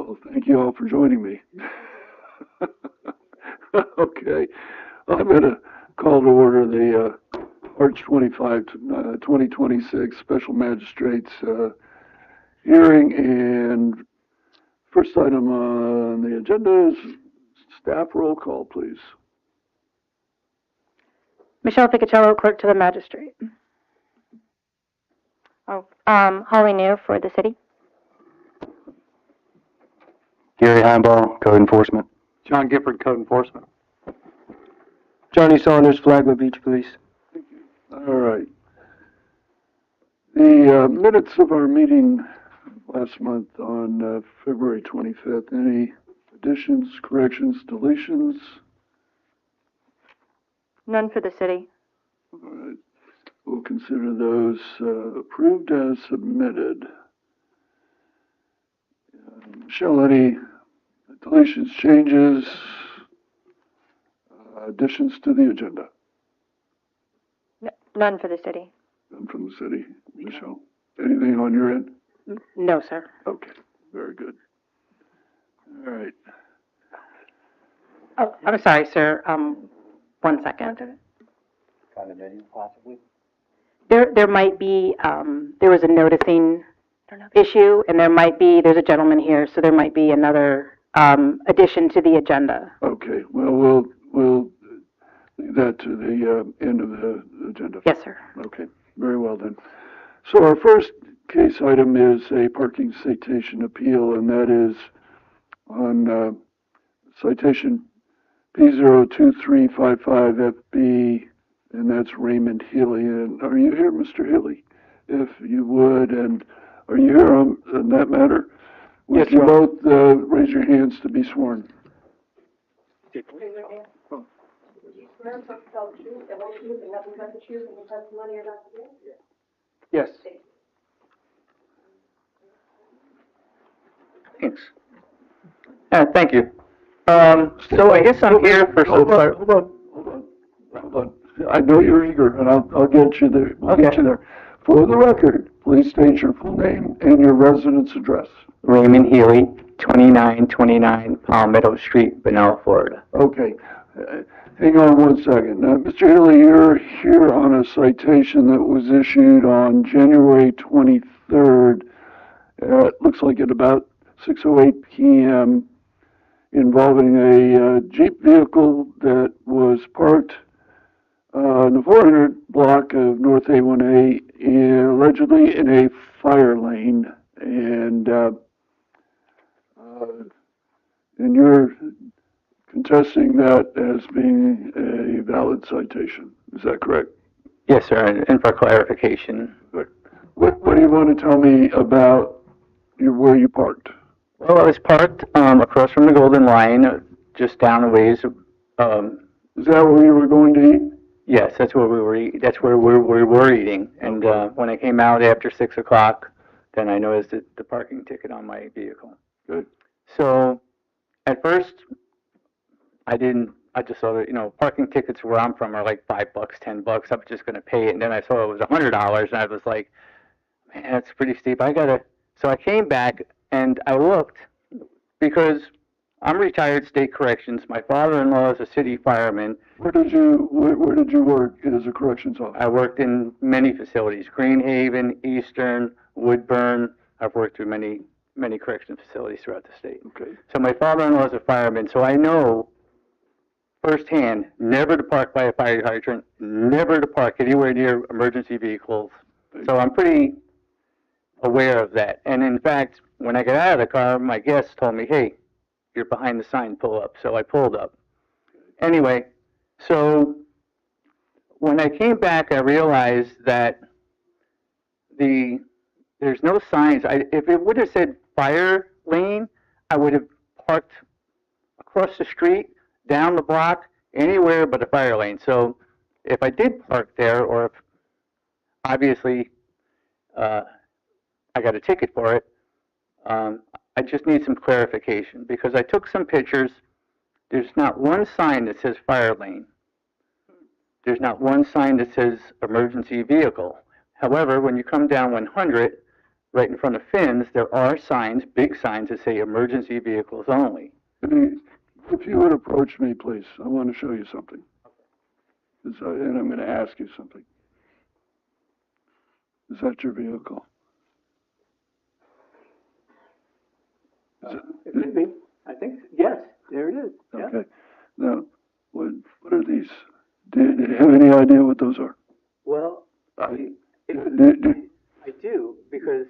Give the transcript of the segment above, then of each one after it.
Well, thank you all for joining me. Okay, I'm going to call to order the March 25, 2026 Special Magistrates hearing, and first item on the agenda is staff roll call, please. Michelle Ficacello, clerk to the magistrate. Holly New for the city. Gary Heimball, Code Enforcement. John Gifford, Code Enforcement. Johnny Saunders, Flagler Beach Police. Thank you. All right. The minutes of our meeting last month on February 25th, any additions, corrections, deletions? None for the city. All right. We'll consider those approved as submitted. Michelle, any deletions, changes, additions to the agenda? None for the city. None from the city. Michelle, anything on your end? No, sir. Okay, very good. All right. Oh, I'm sorry, sir. 1 second. Condominium, possibly? There might be, there was a noticing issue, and there's a gentleman here, so there might be another addition to the agenda. Okay, well, we'll leave that to the end of the agenda. Yes, sir. Okay, very well then. So our first case item is a parking citation appeal, and that is on citation P02355FB, and that's Raymond Healy. And are you here, Mr. Healy? If you would, and are you here on that matter? Would Yes, you sir. both raise your hands to be sworn? Yes. Thanks. Thank you. So I guess I'm here for some... Hold on. I know you're eager, and I'll get you there. We'll get you there. For the record, please state your full name and your residence address. Raymond Healy, 2929 Palmetto Street, Benel, Florida. Okay. Hang on 1 second. Now, Mr. Healy, you're here on a citation that was issued on January 23rd. It looks like at about 6:08 p.m. involving a Jeep vehicle that was parked in the 400 block of North A1A, allegedly in a fire lane, and you're contesting that as being a valid citation. Is that correct? Yes, sir, and for clarification. What do you want to tell me about where you parked? Well, I was parked across from the Golden Line, just down a ways. Is that where you were going to eat? Yes, that's where we were. That's where we were eating. And when I came out after 6 o'clock, then I noticed the parking ticket on my vehicle. Good. So at first, I just saw that, parking tickets where I'm from are like $5, $10. I was just going to pay it. And then I saw it was $100, and I was like, man, that's pretty steep. So I came back and I looked, because I'm retired state corrections. My father-in-law is a city fireman. Where did you work as a corrections officer? I worked in many facilities: Greenhaven, Eastern, Woodburn. I've worked through many correction facilities throughout the state. Okay. So my father-in-law is a fireman, so I know firsthand never to park by a fire hydrant, never to park anywhere near emergency vehicles. So I'm pretty aware of that. And in fact, when I got out of the car, my guest told me, hey, you're behind the sign, pull up. So I pulled up. Anyway, so when I came back, I realized that there's no signs. If it would have said fire lane, I would have parked across the street, down the block, anywhere but a fire lane. So if I did park there, or if obviously I got a ticket for it, I just need some clarification, because I took some pictures. There's not one sign that says fire lane. There's not one sign that says emergency vehicle. However, when you come down 100, right in front of Finn's, there are signs, big signs that say emergency vehicles only. If you would approach me, please, I want to show you something. And I'm going to ask you something. Is that your vehicle? It could be. I think, yes, there it is. Yeah. Okay. Now, what are these? Do you have any idea what those are? Well, I do, because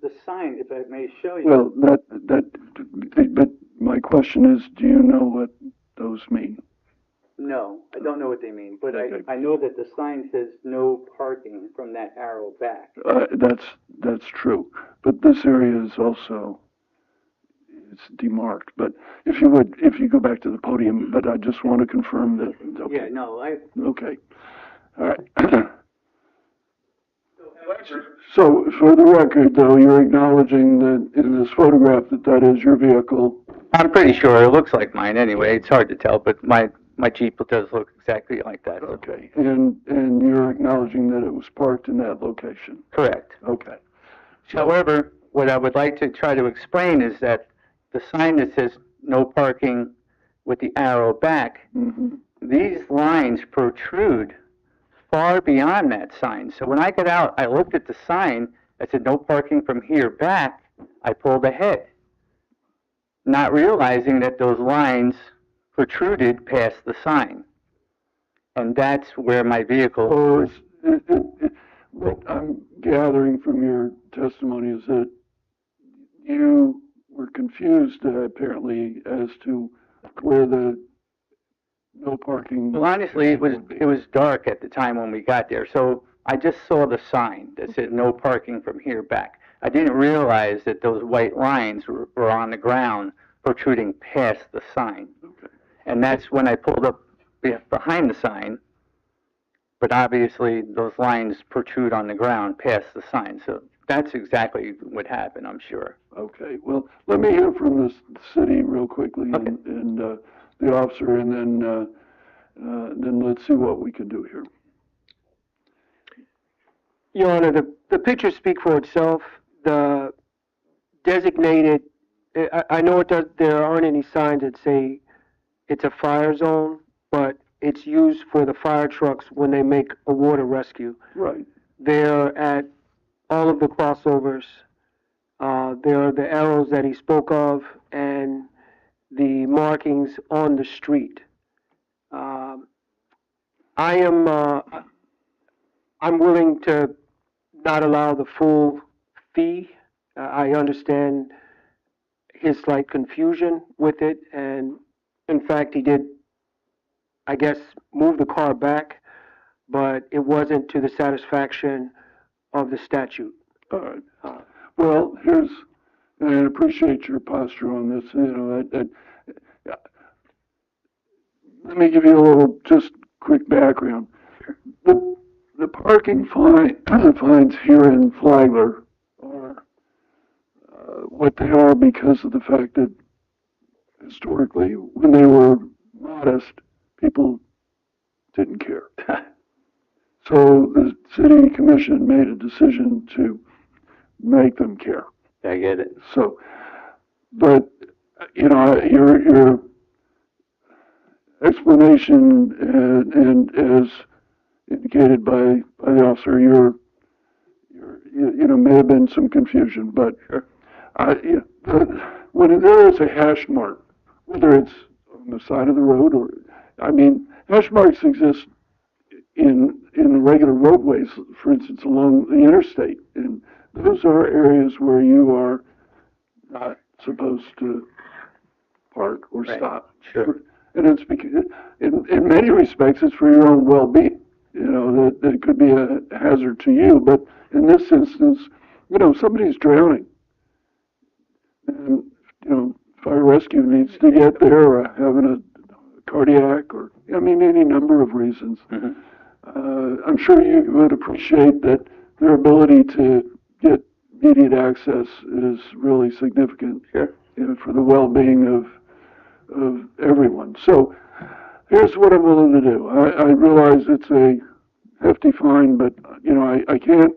the sign, if I may show you. Well, but my question is, do you know what those mean? No, I don't know what they mean, but Okay. I know that the sign says no parking from that arrow back. That's true, but this area is also, it's demarked. But if you go back to the podium, but I just want to confirm that. Okay. Yeah, no, Okay. All right. So, for the record, though, you're acknowledging that in this photograph that is your vehicle. I'm pretty sure it looks like mine anyway. It's hard to tell, but my Jeep does look exactly like that. So. Okay, and you're acknowledging that it was parked in that location? Correct. Okay. However, what I would like to try to explain is that the sign that says no parking with the arrow back, these lines protrude far beyond that sign. So when I got out, I looked at the sign that said no parking from here back. I pulled ahead, not realizing that those lines protruded past the sign. And that's where my vehicle... What I'm gathering from your testimony is that you were confused, apparently, as to where the no parking... Well, honestly, it was dark at the time when we got there, so I just saw the sign that said no parking from here back. I didn't realize that those white lines were on the ground protruding past the sign. Okay. And that's when I pulled up behind the sign, but obviously those lines protrude on the ground past the sign. So that's exactly what happened, I'm sure. Okay, well, let me hear from the city real quickly, Okay. and the officer, and then let's see what we can do here. Your Honor, the pictures speak for itself. The designated, I know there aren't any signs that say it's a fire zone, but it's used for the fire trucks when they make a water rescue. Right. They're at all of the crossovers. There are the arrows that he spoke of and the markings on the street. I'm willing to not allow the full fee. I understand his slight confusion with it, and in fact, he did, I guess, move the car back, but it wasn't to the satisfaction of the statute. All right. Well, and I appreciate your posture on this. Let me give you a little, just quick background. The parking fines here in Flagler are what they are because of the fact that historically, when they were modest, people didn't care. So the city commission made a decision to make them care. I get it. So, but, your explanation and as indicated by the officer, may have been some confusion, but when there is a hash mark, whether it's on the side of the road or, hash marks exist in regular roadways, for instance, along the interstate, and those are areas where you are not supposed to park or stop. Sure. And it's because, in many respects, it's for your own well-being. That it could be a hazard to you, but in this instance, somebody's drowning, and fire rescue needs to get there, or having a cardiac, or any number of reasons. Mm-hmm. I'm sure you would appreciate that their ability to get immediate access is really significant. Sure. For the well-being of everyone. So here's what I'm willing to do. I realize it's a hefty fine, but I can't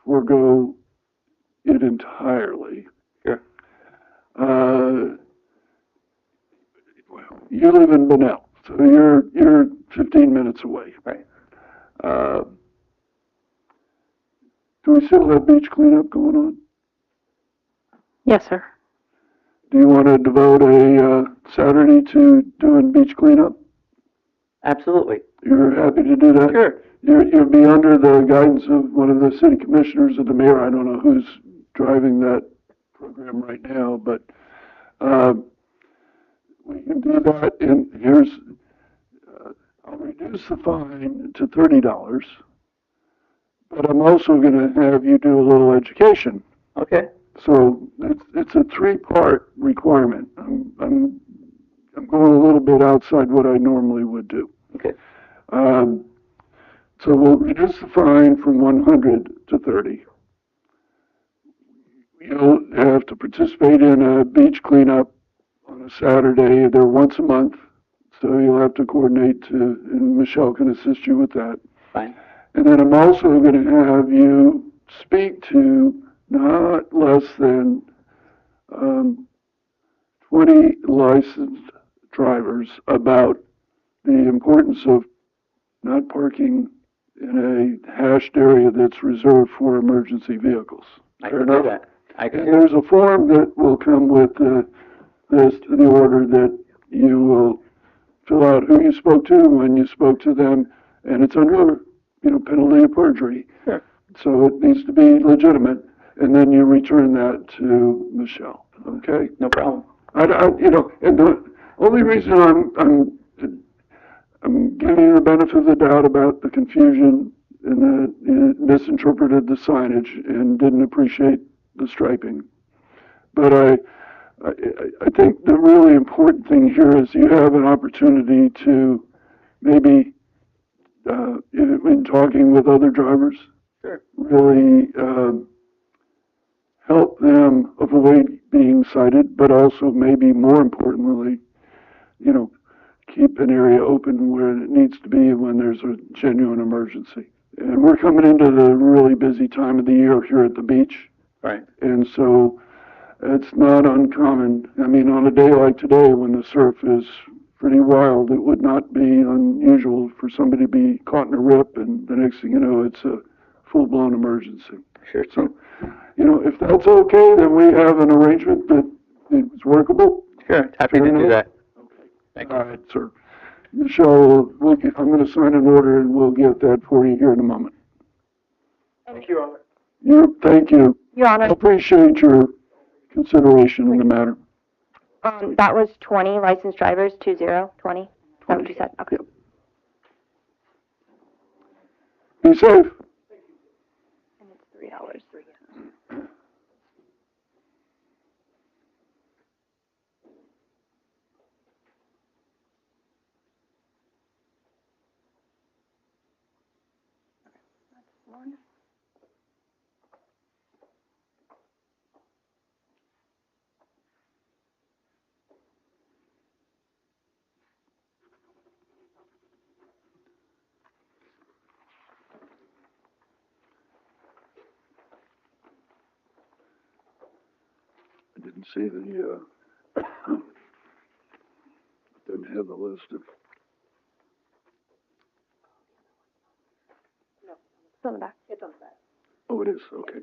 forego it entirely. Sure. You live in Bunnell, so you're 15 minutes away. Right. Uh, do we still have beach cleanup going on? Yes, sir. Do you want to devote a Saturday to doing beach cleanup? Absolutely. You're happy to do that? Sure. You'll be under the guidance of one of the city commissioners or the mayor. I don't know who's driving that program right now, but we can do that. And I'll reduce the fine to $30, but I'm also going to have you do a little education. Okay. So it's a three-part requirement. I'm going a little bit outside what I normally would do. Okay. So we'll reduce the fine from 100 to 30. You'll have to participate in a beach cleanup on a Saturday. They're once a month, so you'll have to coordinate and Michelle can assist you with that. Fine. And then I'm also going to have you speak to not less than 20 licensed drivers about the importance of not parking in a hashed area that's reserved for emergency vehicles. I Fair can do enough? that. I can And do that. there's a form that will come with the order that you will fill out who you spoke to, when you spoke to them, and it's under, penalty of perjury. Sure. So it needs to be legitimate, and then you return that to Michelle, okay? No problem. And the only reason I'm giving you the benefit of the doubt about the confusion and that it misinterpreted the signage and didn't appreciate the striping. But I think the really important thing here is you have an opportunity to maybe, in talking with other drivers, Sure. really help them avoid being cited, but also maybe more importantly, keep an area open where it needs to be when there's a genuine emergency. And we're coming into the really busy time of the year here at the beach. Right. And so it's not uncommon. I mean, on a day like today when the surf is pretty wild, it would not be unusual for somebody to be caught in a rip and the next thing you know, it's a full-blown emergency. Sure. So, if that's okay, then we have an arrangement that is workable. Sure. Happy to do that. Thank you. All right, sir. Michelle, I'm going to sign an order and we'll get that for you here in a moment. Thank you, Honor. Thank you. Your I Honor, appreciate your consideration in the matter. that was 20 licensed drivers, 20. Is that what you said? Okay. Yep. Be safe. And it's $3. One. I didn't see didn't have the list of. It's on the back. It's on the back. Oh, it is, okay.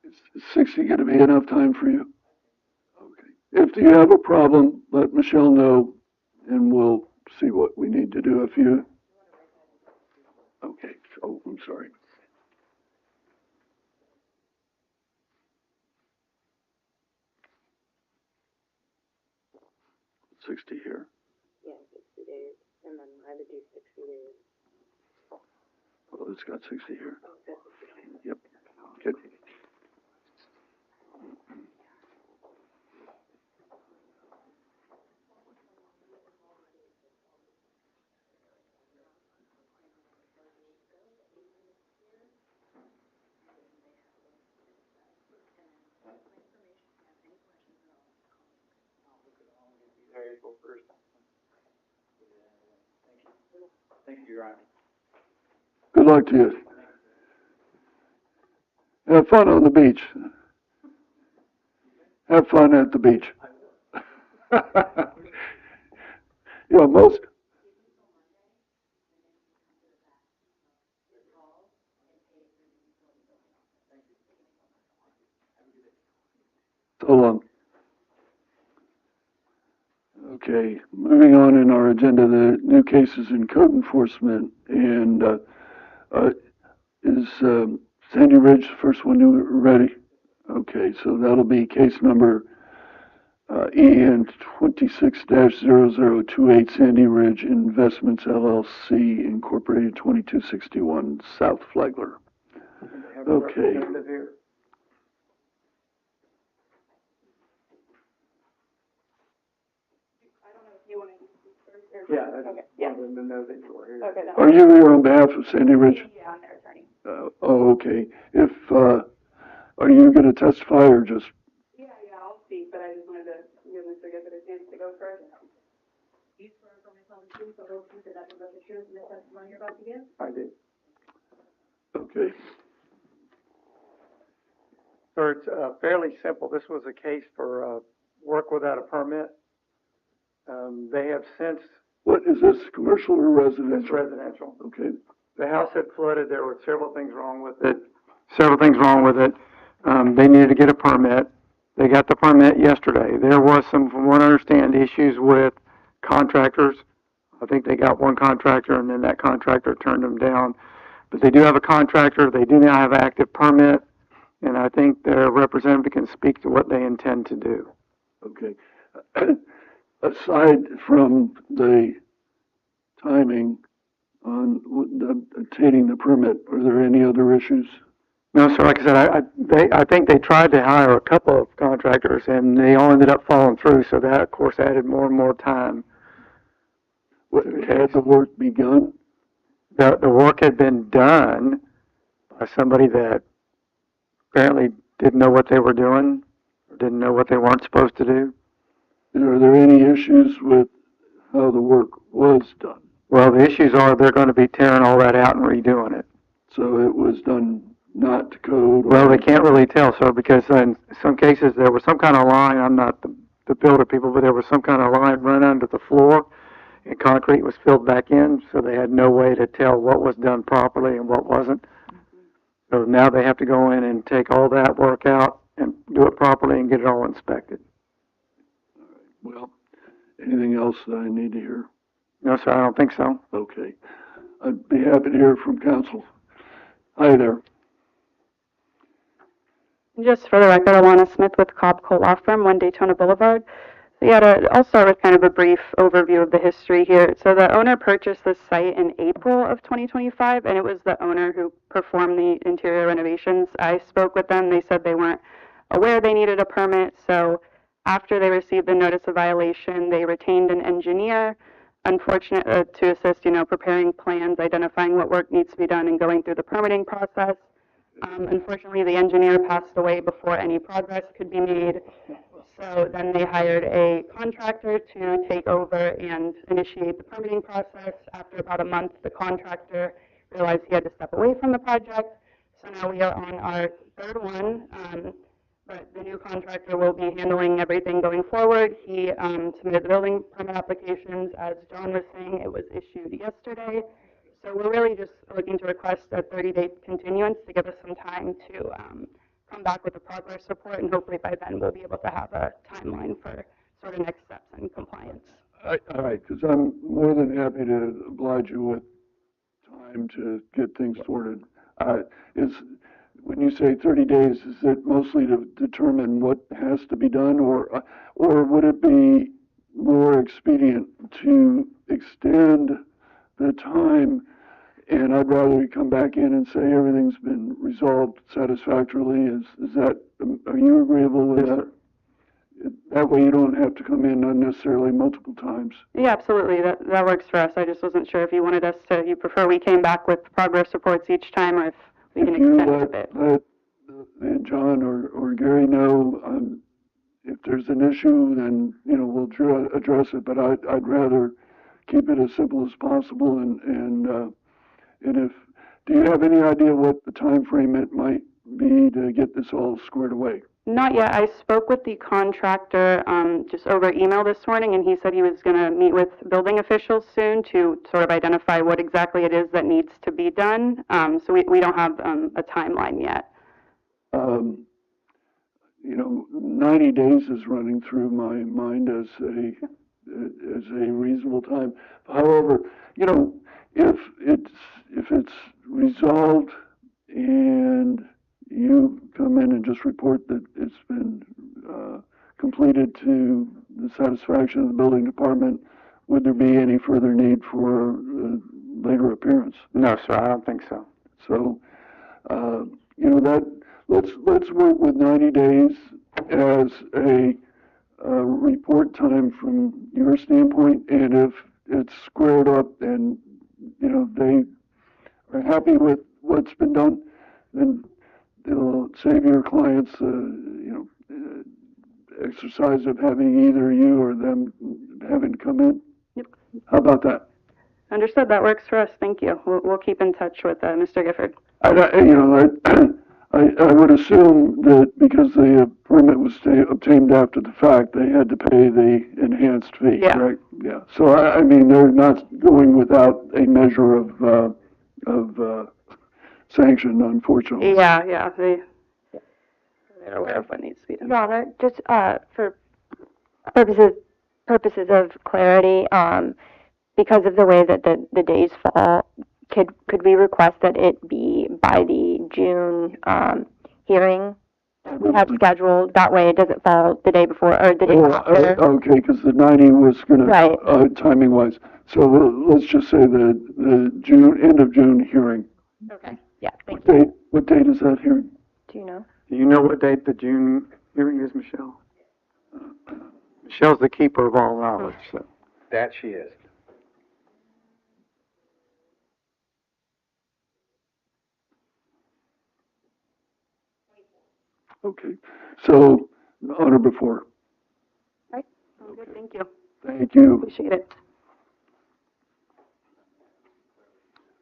Is 60 going to be enough time for you? Okay. If you have a problem, let Michelle know, and we'll see what we need to do. Okay. Oh, I'm sorry. 60 here. Yeah, 60 days, and then I would do 60 days. Well, it's got 60 here. Oh, that's 60 days. Yep. Good. There you go first. Thank you, Your Honor. Good luck to you. Have fun on the beach. Have fun at the beach. You know, most. So long. Okay, moving on in our agenda, the new cases in code enforcement, and is Sandy Ridge the first one you ready? Okay, so that'll be case number EN 26-0028 Sandy Ridge Investments LLC Incorporated 2261 South Flagler. Okay. Yeah, Okay, yeah. wanted to know that you were here. Okay, Are you here on behalf of Sandy Ridge? Yeah, I'm their attorney. Oh, okay. If, are you going to testify or just? Yeah, I'll speak, but I just wanted to give Mr. Gifford a chance to go first. You swear from the truth, the whole truth, and nothing but the truth in the testimony you're about to give? I did. Okay. So it's fairly simple. This was a case for work without a permit. They have since, What, is this commercial or residential? it's residential. Okay. The house had flooded. There were several things wrong with it. They needed to get a permit. They got the permit yesterday. There was some, from what I understand, issues with contractors. I think they got one contractor and then that contractor turned them down. But they do have a contractor. They do now have an active permit. And I think their representative can speak to what they intend to do. Okay. Aside from the timing on obtaining the permit, are there any other issues? No, sir, like I said, I think they tried to hire a couple of contractors and they all ended up falling through, so that, of course, added more and more time. Had the work begun? The work had been done by somebody that apparently didn't know what they were doing, or didn't know what they weren't supposed to do. Are there any issues with how the work was done? Well, the issues are they're going to be tearing all that out and redoing it. So it was done not to code? Well, they can't really tell, sir, because in some cases there was some kind of line, I'm not the builder people, but there was some kind of line run under the floor, and concrete was filled back in, so they had no way to tell what was done properly and what wasn't. So now they have to go in and take all that work out and do it properly and get it all inspected. Well, anything else that I need to hear? No, sir, I don't think so. Okay. I'd be happy to hear from counsel. Hi there. Just for the record, Alana Smith with Cobb Cole Law Firm, 1 Daytona Boulevard. So I'll start with kind of a brief overview of the history here. So the owner purchased this site in April of 2025, and it was the owner who performed the interior renovations. I spoke with them. They said they weren't aware they needed a permit. So after they received the notice of violation, they retained an engineer, unfortunately, to assist, preparing plans, identifying what work needs to be done, and going through the permitting process. Unfortunately, the engineer passed away before any progress could be made. So then they hired a contractor to take over and initiate the permitting process. After about a month, the contractor realized he had to step away from the project. So now we are on our third one. But the new contractor will be handling everything going forward. He submitted the building permit applications. As John was saying, it was issued yesterday. So we're really just looking to request a 30-day continuance to give us some time to come back with a progress report, and hopefully by then we'll be able to have a timeline for sort of next steps and compliance. All right, because I'm more than happy to oblige you with time to get things sorted. When you say 30 days, is it mostly to determine what has to be done, or would it be more expedient to extend the time, and I'd rather you come back in and say everything's been resolved satisfactorily. Is that, are you agreeable with that? That way you don't have to come in unnecessarily multiple times. Yeah, absolutely. That works for us. I just wasn't sure if you wanted us to, you prefer we came back with progress reports each time, or if we can If you extend it a bit. let John or Gary know, if there's an issue, then, you know, we'll address it, but I'd rather keep it as simple as possible, and if, do you have any idea what the time frame it might be to get this all squared away? Not yet. I spoke with the contractor just over email this morning, and he said he was going to meet with building officials soon to sort of identify what exactly it is that needs to be done. So we don't have a timeline yet. You know, 90 days is running through my mind as a reasonable time. However, you know, if it's resolved and you come in and just report that it's been completed to the satisfaction of the building department, would there be any further need for later appearance? No, sir, I don't think so. So, you know, that let's work with 90 days as a report time from your standpoint, and if it's squared up and, you know, they are happy with what's been done, then it'll save your clients, you know, exercise of having either you or them having to come in. Yep. How about that? Understood. That works for us. Thank you. We'll keep in touch with Mr. Gifford. You know, I would assume that because the permit was obtained after the fact, they had to pay the enhanced fee, Yeah. right? Yeah. So I mean, they're not going without a measure of sanction, unfortunately. Yeah. They're aware of what needs to be done. Your Honor, just for purposes of clarity, because of the way that the days fall, could we request that it be by the June hearing we have scheduled? That way it doesn't fall the day before or the day after. Okay, because the 90 was going Right. to, timing-wise. So let's just say the end of June hearing. Okay. Yeah. Thank you. What date is that hearing? Do you know? Do you know what date the June hearing is, Michelle? Michelle's the keeper of all knowledge, so. That she is. Okay, so on or before. Right. Sounds good. Thank you. Thank you. Appreciate it.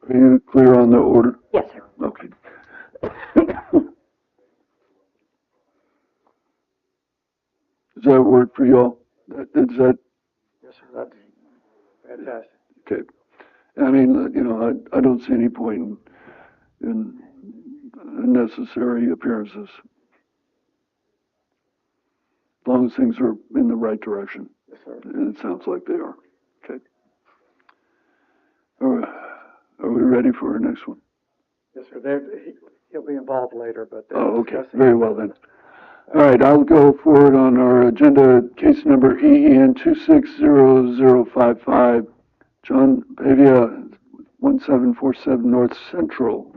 Are you clear on the order? Yes, sir. Okay. Does that work for y'all? Is that, Yes, sir, that's fantastic. okay. I mean, you know, I don't see any point in unnecessary appearances. As long as things are in the right direction. Yes, sir. And it sounds like they are. Okay. All right. Are we ready for our next one? Yes, sir, he'll be involved later, but. Oh, okay. Very well then. All right, I'll go forward on our agenda, case number EN 260055, John Pavia, 1747 North Central.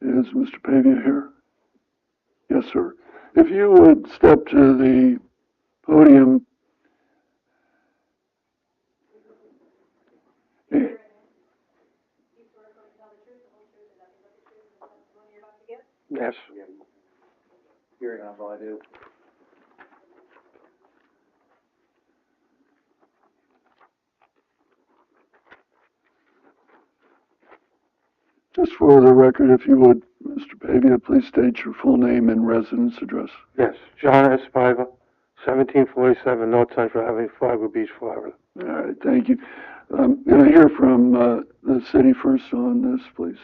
Is Mr. Pavia here? Yes, sir. If you would step to the podium. Yes. Hearing on all I do. Just for the record, if you would, Mr. Pavia, please state your full name and residence address. Yes, John S. Piva, 1747 North Central Avenue, Flagler Beach, Florida. All right, thank you. I'm going to hear from the city first on this, please.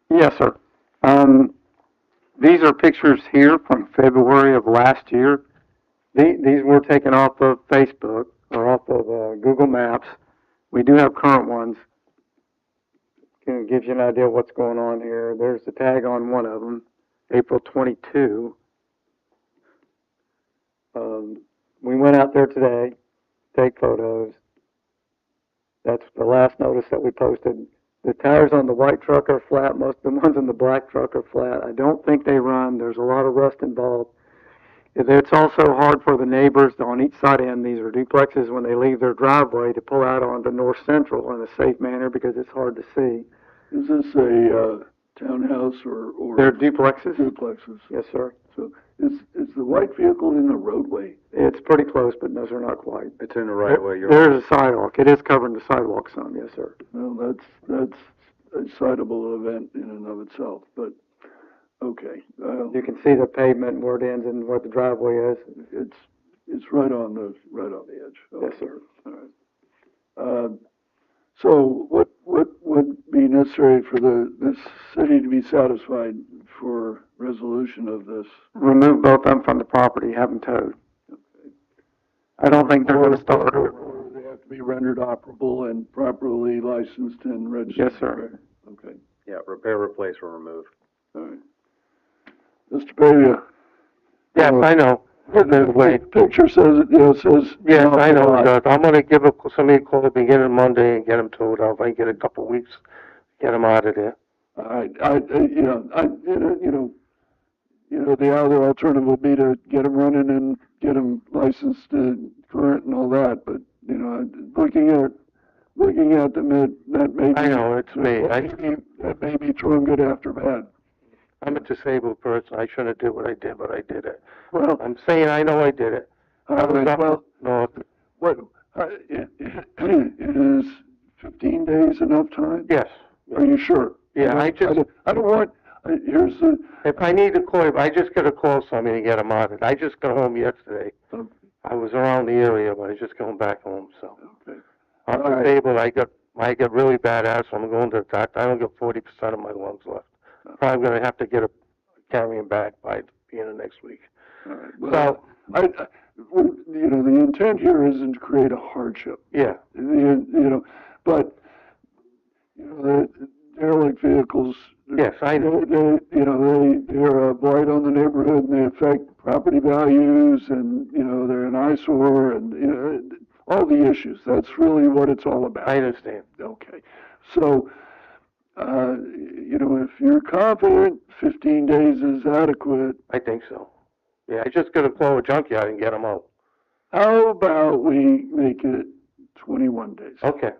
Yes, sir. These are pictures here from February of last year. These were taken off of Facebook or off of Google Maps. We do have current ones. It gives you an idea of what's going on here. There's the tag on one of them, April 22. We went out there today, take photos. That's the last notice that we posted. The tires on the white truck are flat. Most of the ones on the black truck are flat. I don't think they run. There's a lot of rust involved. It's also hard for the neighbors on each side end. These are duplexes when they leave their driveway to pull out onto North Central in a safe manner because it's hard to see. Is this a townhouse or? They're duplexes? Duplexes. Yes, sir. So is the white vehicle in the roadway? It's pretty close, but no, sir, not quite. It's in the right of way. You're There's a sidewalk. It is covering the sidewalk some, yes, sir. Well, that's a citable event in and of itself, but, okay. You can see the pavement where it ends and where the driveway is. It's right on the edge. Yes, Okay. sir. All right. So what would be necessary for the city to be satisfied for resolution of this? Remove both of them from the property, have them towed. I don't think they're going to start. Or they have to be rendered operable and properly licensed and registered? Yes, sir. Okay, Yeah, repair, replace, or remove. all right. Mr. Pavia? Yes, I know. The picture says, says. Yes, I know. I'm gonna give somebody a call at the beginning of Monday and get them towed out. If I can get a couple of weeks, get them out of there. The other alternative would be to get them running and get them licensed and current and all that, but, looking at them, that may be. I know, it's me. That may be true and good after bad. I'm a disabled person. I shouldn't have did what I did, but I did it. Well, I'm saying I know I did it. No, what, is 15 days enough time? yes. Are you sure? Yeah, I don't want, here's the. if I need to call, I just gotta call somebody to get them out of it. I just got home yesterday. Okay. I was around the area, but I just going back home, so. Okay. I'm All right. disabled. I got really bad asthma. I'm going to the doctor. I don't get 40% of my lungs left. Probably gonna have to get a carrying back by the beginning of next week. All right. Well, the intent here isn't to create a hardship. Yeah, But, the derelict vehicles. yes, I know. They're a blight on the neighborhood and they affect property values and, they're an eyesore and, all the issues. That's really what it's all about. I understand. Okay. So, if you're confident 15 days is adequate, I think so. Yeah, I just gotta call a junkyard and get them out. how about we make it 21 days? Okay.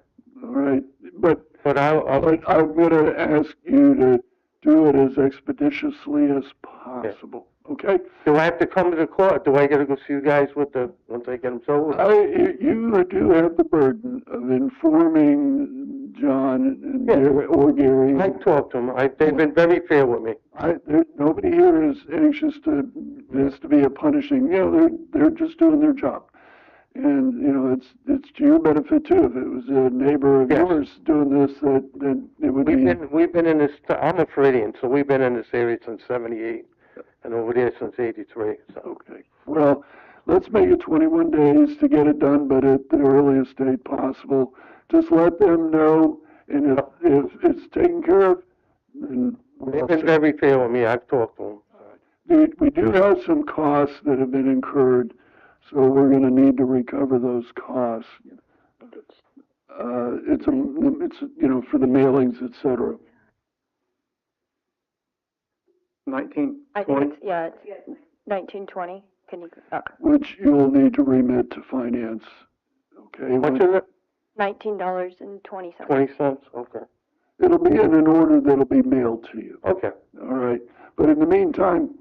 All right. But But I'm going to ask you to do it as expeditiously as possible. Okay? do I have to come to the court? Do I gotta go see you guys once I get them sold? You do have the burden of informing John and Yeah. or Gary. I talked to them. They've been very fair with me. Nobody here is anxious to this to be a punishing. They're just doing their job, and it's to your benefit too. If it was a neighbor of Yes. yours doing this, that it would be. We've been in this, I'm a Floridian, so we've been in this area since '78 and over there since '83, so. Okay. Well, let's make it 21 days to get it done, but at the earliest date possible. Just let them know, and if it's taken care of, then we're They've all been set. very fair with me. I've talked to them. We do have some costs that have been incurred, so we're going to need to recover those costs. It's for the mailings, et cetera. 1920. I think it's 1920. Can you, okay. Which you'll need to remit to finance. Okay? How much is it? $19.20. 20 cents? Okay. It'll be in an order that'll be mailed to you. Okay. All right. But in the meantime,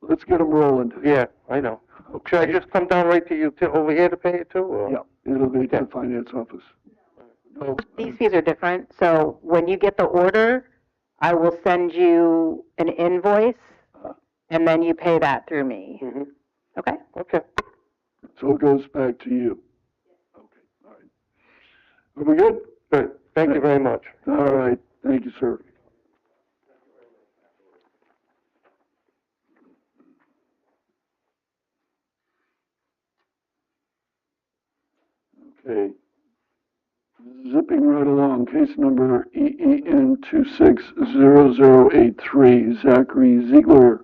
let's get them rolling. Yeah, I know. Should I just come down right to you over here to pay it too? Or? Yeah, it'll be to the finance office. These fees are different, so when you get the order, I will send you an invoice, and then you pay that through me. Mm-hmm. Okay? Okay. So it goes back to you. Okay, all right. Are we good? Good. Thank you very much. All right. Thank you, sir. Okay. Zipping right along, case number EEN 260083, Zachary Ziegler,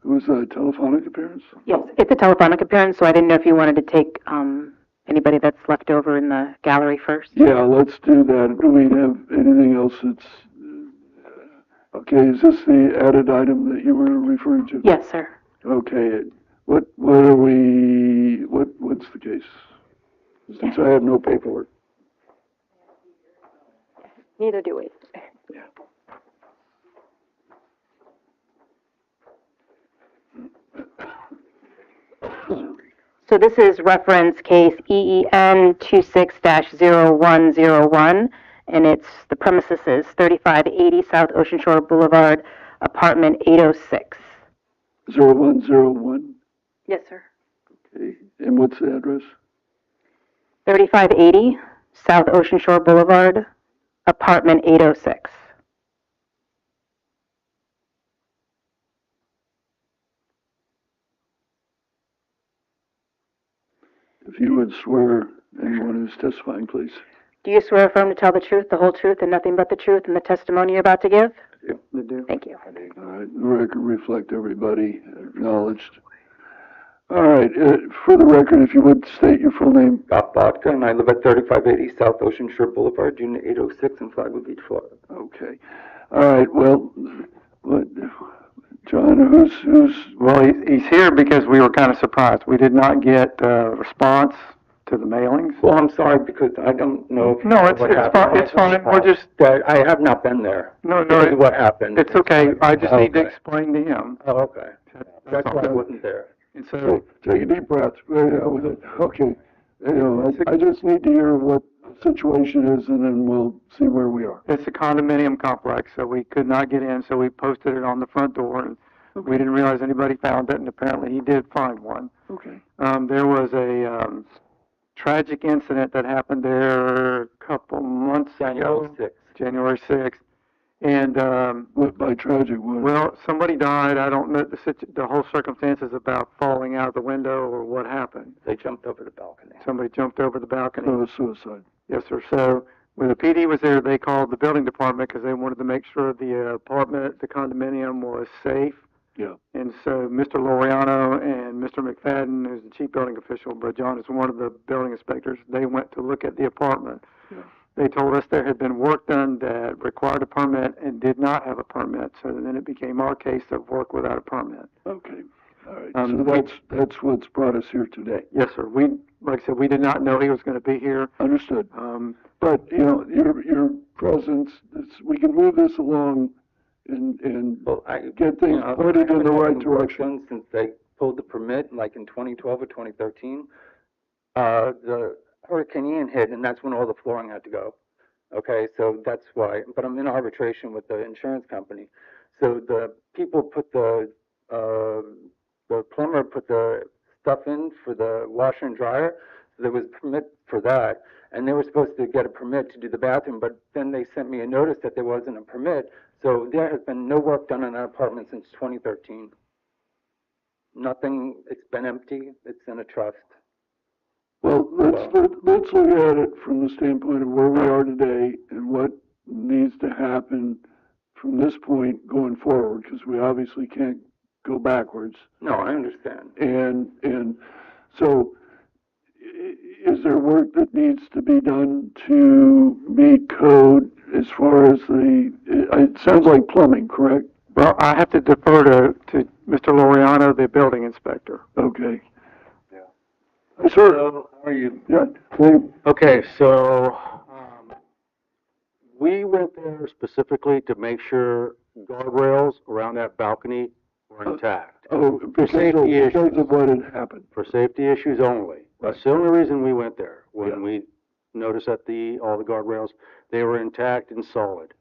Was that a telephonic appearance? Yes, it's a telephonic appearance, so I didn't know if you wanted to take anybody that's left over in the gallery first. Yeah, let's do that. Do we have anything else that's, okay, is this the added item that you were referring to? Yes, sir. Okay, what are we, what's the case? Since I have no paperwork. Neither do we. So this is reference case EEN 26-0101, and the premises is 3580 South Ocean Shore Boulevard, apartment 806. 0101, Yes, sir. okay, and what's the address? 3580 South Ocean Shore Boulevard, apartment 806. If you would swear anyone who's testifying, please. Do you swear or affirm to tell the truth, the whole truth, and nothing but the truth in the testimony you're about to give? Yep, They do. Thank you. all right, the record reflect everybody acknowledged. All right, for the record, if you would state your full name. Bob Bodka, and I live at 3580 South Ocean Shore Boulevard, Unit 806 in Flagler Beach, Florida. Okay. All right, well, what, John, who's, Well, he's here because we were kind of surprised. We did not get a response to the mailings. Well, I'm sorry because I don't know if No, it's fine, it's fine. We're just, I have not been there. no, This is what happened. it's okay. I just need to Okay. explain to him. Oh, okay. That's why I all. wasn't there. And so, take a deep breath. Yeah, with it. Okay. You know, I just need to hear what the situation is, and then we'll see where we are. it's a condominium complex, so we could not get in, so we posted it on the front door, and we didn't realize anybody found it, and apparently he did find one. Okay. There was a tragic incident that happened there a couple months ago, January 6th, and What by tragic was? well, somebody died. I don't know the whole circumstances about falling out of the window or what happened. They jumped over the balcony. Somebody jumped over the balcony. Suicide. Yes, sir. So when the PD was there, they called the building department because they wanted to make sure the apartment, the condominium was safe. Yeah. And so Mr. Loriano and Mr. McFadden, who's the chief building official, but John is one of the building inspectors, they went to look at the apartment. Yeah. They told us there had been work done that required a permit and did not have a permit. So then it became our case of work without a permit. Okay. All right. So that's what's brought us here today. Yes, sir. Like I said, we did not know he was going to be here. Understood. But you know, your presence, we can move this along and Well, get things pointed in the right haven't worked direction. on since they pulled the permit, like in 2012 or 2013. The Hurricane Ian hit, and that's when all the flooring had to go. Okay, so that's why. But I'm in arbitration with the insurance company. So the people put the plumber put the stuff in for the washer and dryer. So there was a permit for that, and they were supposed to get a permit to do the bathroom. But then they sent me a notice that there wasn't a permit. So there has been no work done on that apartment since 2013. Nothing. It's been empty. It's in a trust. Well, let's look at it from the standpoint of where we are today and what needs to happen from this point going forward, because we obviously can't go backwards. No, I understand. And so, is there work that needs to be done to meet code as far as it sounds like plumbing, correct? Well, I have to defer to Mr. Loriano, the building inspector. Okay. Yeah. Sir. So, how are you? Yeah. Okay, so we went there specifically to make sure guardrails around that balcony were intact. Oh, because of what had happened. For safety issues only. That's the only reason we went there. When we noticed that all the guardrails, they were intact and solid.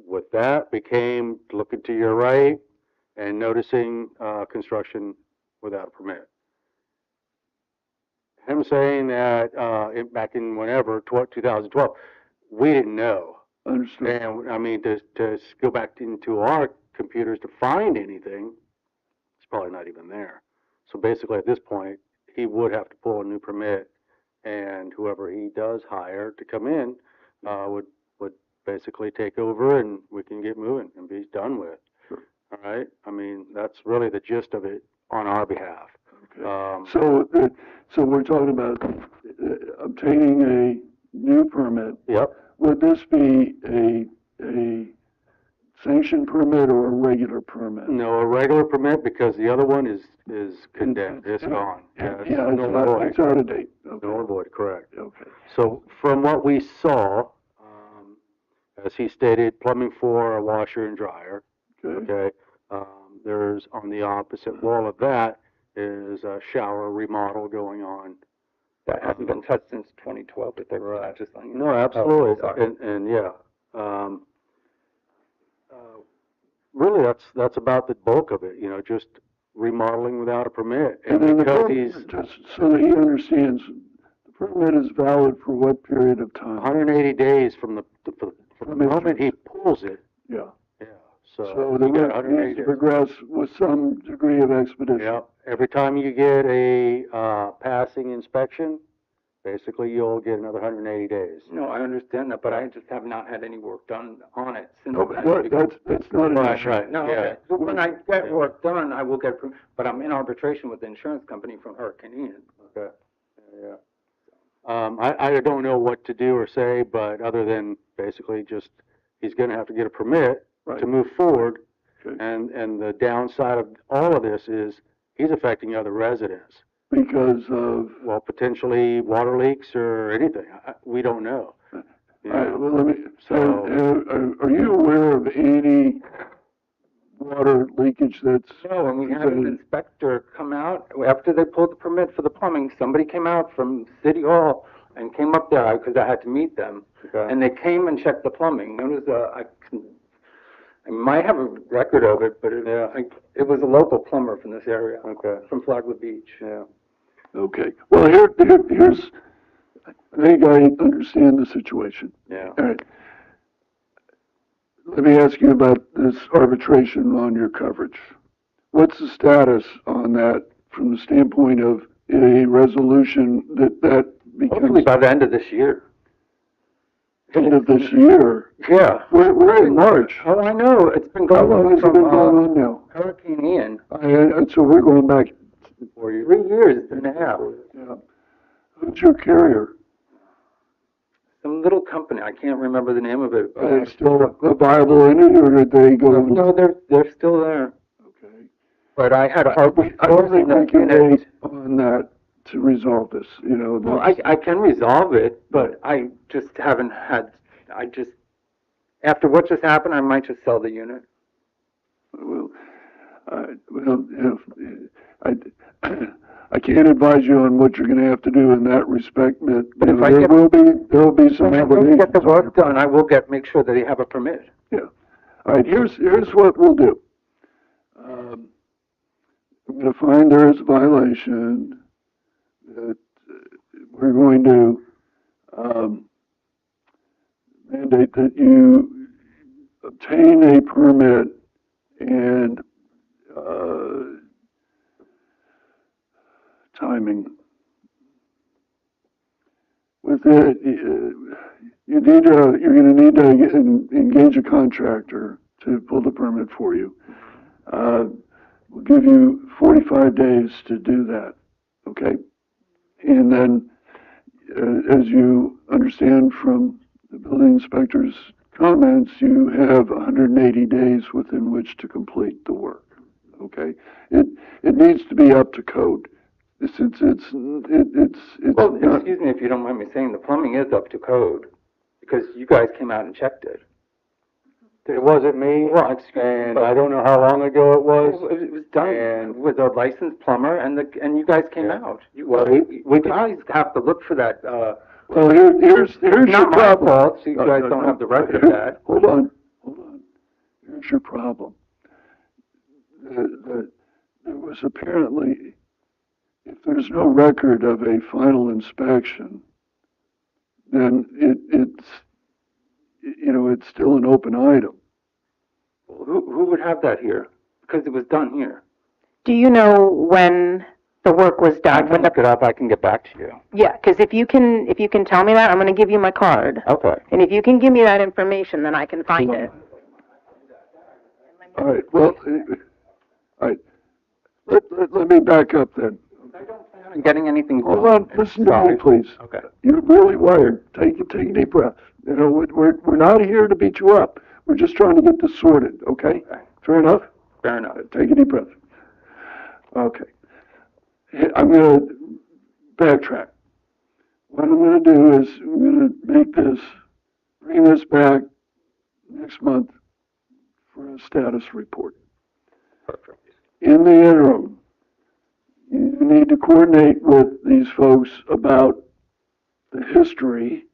With that became looking to your right and noticing construction without a permit. Him saying that back in whenever, 2012, we didn't know. Understood. And I mean, to go back into our computers to find anything, it's probably not even there. So basically at this point, he would have to pull a new permit, and whoever he does hire to come in would basically take over, and we can get moving and be done with. Sure. All right? I mean, that's really the gist of it on our behalf. So we're talking about obtaining a new permit. Yep. Would this be a sanctioned permit or a regular permit? No, a regular permit, because the other one is condemned, it's gone. It's out of date. Okay. Null and void, correct. Okay. So from what we saw, as he stated, plumbing for a washer and dryer. Okay. There's on the opposite wall of that is a shower remodel going on. That hasn't been touched since 2012, if they were just like. No, absolutely. Oh, and yeah. Really, that's about the bulk of it, just remodeling without a permit. And then because he's just so that he understands, the permit is valid for what period of time? 180 days from the moment he pulls it. Yeah. Yeah. So the you got work 180 needs to days. progress with some degree of expedition. Yeah. Every time you get a passing inspection, basically you'll get another 180 days. No, I understand that, but I just have not had any work done on it since. No, but that's not an issue. Right. No, Yeah. okay. So when I get work done, I will get, but I'm in arbitration with the insurance company from Hurricane Ian. Okay. Yeah. I don't know what to do or say, but other than basically just, he's gonna have to get a permit Right. to move forward. Okay. And the downside of all of this is he's affecting other residents. Because of, Well, potentially water leaks or anything. We don't know. You all right, know? well, let me, So- are you aware of any water leakage that's? No, and we had an inspector come out, after they pulled the permit for the plumbing, somebody came out from City Hall and came up there, because I had to meet them. Okay. And they came and checked the plumbing. It was I might have a record of it, but it was a local plumber from this area. Okay. From Flagler Beach. Yeah. Okay, well, here's, I think I understand the situation. Yeah. All right. Let me ask you about this arbitration on your coverage. What's the status on that from the standpoint of a resolution that Hopefully becomes by the end of this year. end of this year? Yeah. We're in March. Oh, I know, it's been How going long on has it been going from on now? Hurricane Ian, So we're going back, 3 years and a half. yeah. Who's your carrier? Some little company, I can't remember the name of it. but Are they still a viable entity, or did they go? No, they're still there. Okay. But I had a I don't think we can in it. wait on that to resolve this, Well, I can resolve it, but I just haven't had, after what just happened, I might just sell the unit. Well, I can't advise you on what you're gonna have to do in that respect, but if I there get- will be some When I get the obligations. work done, I will make sure that they have a permit. Yeah. All right, here's what we'll do. I'm gonna find there is a violation, that we're going to, mandate that you obtain a permit and, timing. With it, you're gonna need to engage a contractor to pull the permit for you. We'll give you 45 days to do that, okay? And then, as you understand from the building inspector's comments, you have 180 days within which to complete the work, okay? It needs to be up to code. Since it's Well, excuse me if you don't mind me saying, the plumbing is up to code, because you guys came out and checked it. It wasn't me, Well, and I don't know how long ago it was. It was done with a licensed plumber, and you guys came Yeah. out. Well, We guys have to look for that, well, here's your not my problem. fault, so you guys don't have the record of that. Hold on. Here's your problem. There was apparently, if there's no record of a final inspection, then it's still an open item. Who would have that here? Because it was done here. Do you know when the work was I done? can When the, look it up, I can get back to you. yeah, because if you can tell me that, I'm going to give you my card. Okay. And if you can give me that information, then I can find it. All right, well, All right, let me back up then. I don't plan on getting anything done. Hold on, listen to me, Sorry. please. Okay. You're really wired. Take a deep breath. You know, we're not here to beat you up. We're just trying to get this sorted, okay? Fair enough? Fair enough. Take a deep breath. Okay. I'm gonna backtrack. What I'm gonna do is I'm gonna bring this back next month for a status report. Perfect. In the interim, you need to coordinate with these folks about the history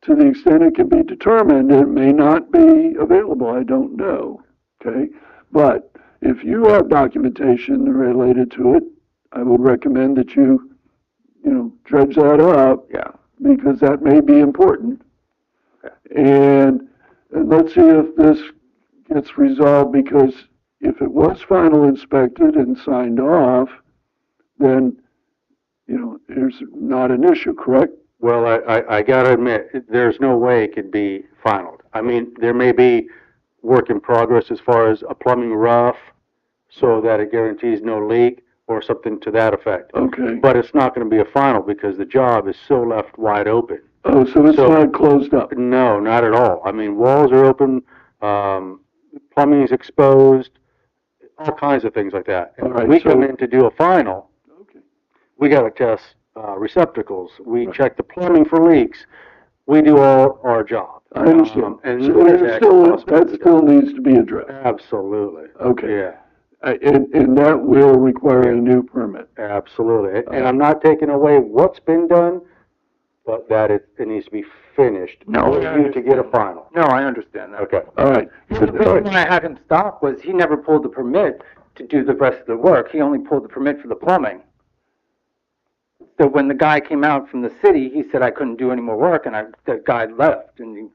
to the extent it can be determined. It may not be available, I don't know, okay? But if you have documentation related to it, I would recommend that you dredge that up. Yeah. Because that may be important. Okay. And let's see if this gets resolved, because if it was final inspected and signed off, then, there's not an issue, correct? Well, I gotta admit, there's no way it could be finalized. I mean, there may be work in progress as far as a plumbing rough, so that it guarantees no leak, or something to that effect. Okay. But it's not gonna be a final, because the job is still left wide open. Oh, so it's not closed up? No, not at all. I mean, walls are open, plumbing is exposed, all kinds of things like that. All right, We come in to do a final, Okay. we gotta test receptacles, we check the plumbing for leaks, we do all our job. I understand. And So there's that still needs to be addressed. Absolutely. Okay. Yeah, And that will require a new permit. absolutely. And I'm not taking away what's been done, but that it needs to be finished for you to get a final. No, I understand that. Okay. All right. The reason why I had him stop was he never pulled the permit to do the rest of the work. He only pulled the permit for the plumbing. So when the guy came out from the city, he said I couldn't do any more work, and the guy left, and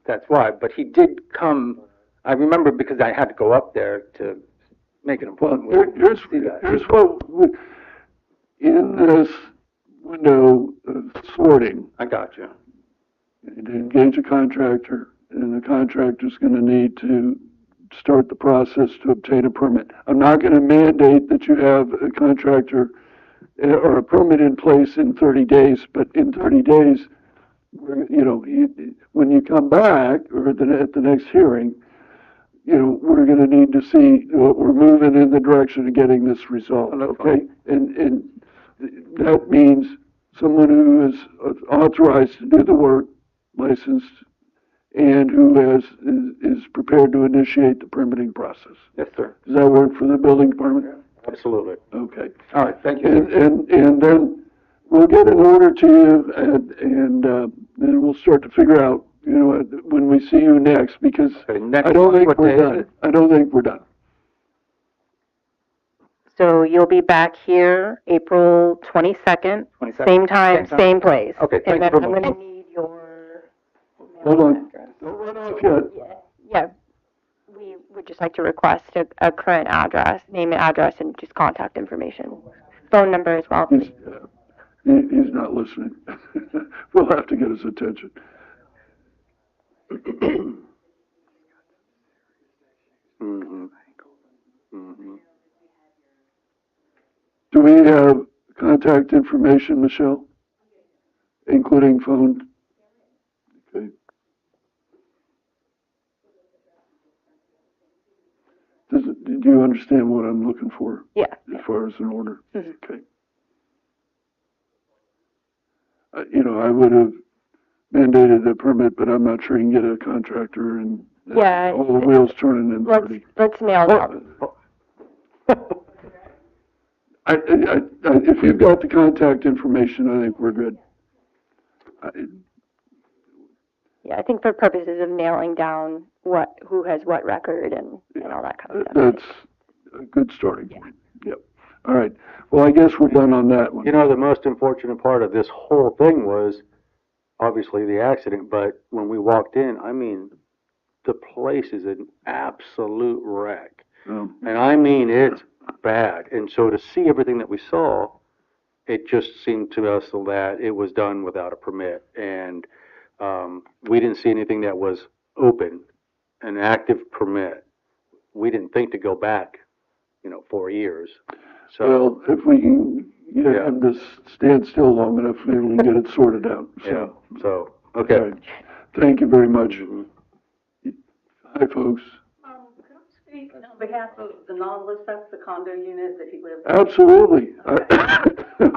that's why. But he did come. I remember because I had to go up there to make an Well, appointment. here's what, in this window of sorting, I got you. you engage a contractor, and the contractor's gonna need to start the process to obtain a permit. I'm not gonna mandate that you have a contractor or a permit in place in 30 days, but in 30 days, when you come back, or at the next hearing, we're gonna need to see, we're moving in the direction of getting this resolved, okay? And that means someone who is authorized to do the work, licensed, and who is prepared to initiate the permitting process. Yes, sir. Does that work for the building department? Absolutely. Okay. All right, thank you. And then we'll get an order to you, and then we'll start to figure out, when we see you next, because Okay, next I don't think what we're day is done. it? I don't think we're done. So you'll be back here April 22nd, 22nd. same time, same place. Okay, thank And you then very I'm much. going to need your Hold email on. address. Don't run off yet. Yeah, we would just like to request a current address, name and address, and just contact information. Phone number as well, please. He's not listening. We'll have to get his attention. Mm-hmm. Mm-hmm. Do we have contact information, Michelle? Including phone? Okay. Do you understand what I'm looking for? Yeah. As far as an order? Mhm. Okay. I would have mandated a permit, but I'm not sure you can get a contractor and Yeah. all the wheels turning in 30. Let's nail it out. If you've got the contact information, I think we're good. Yeah, I think for purposes of nailing down who has what record and all that kind of stuff. That's a good starting point. Yep. All right. Well, I guess we're done on that one. The most unfortunate part of this whole thing was obviously the accident, but when we walked in, I mean, the place is an absolute wreck. Oh. And I mean, it's bad. And so to see everything that we saw, it just seemed to us that it was done without a permit. And we didn't see anything that was open, an active permit. We didn't think to go back 4 years. So, Well, if we can get Yeah. him to stand still long enough, maybe we can get it sorted out. yeah, So, so, okay. Thank you very much. Mhm. Hi, folks. Could I speak on behalf of the Nautilus, that's the condo unit that he lives in? Absolutely. Okay.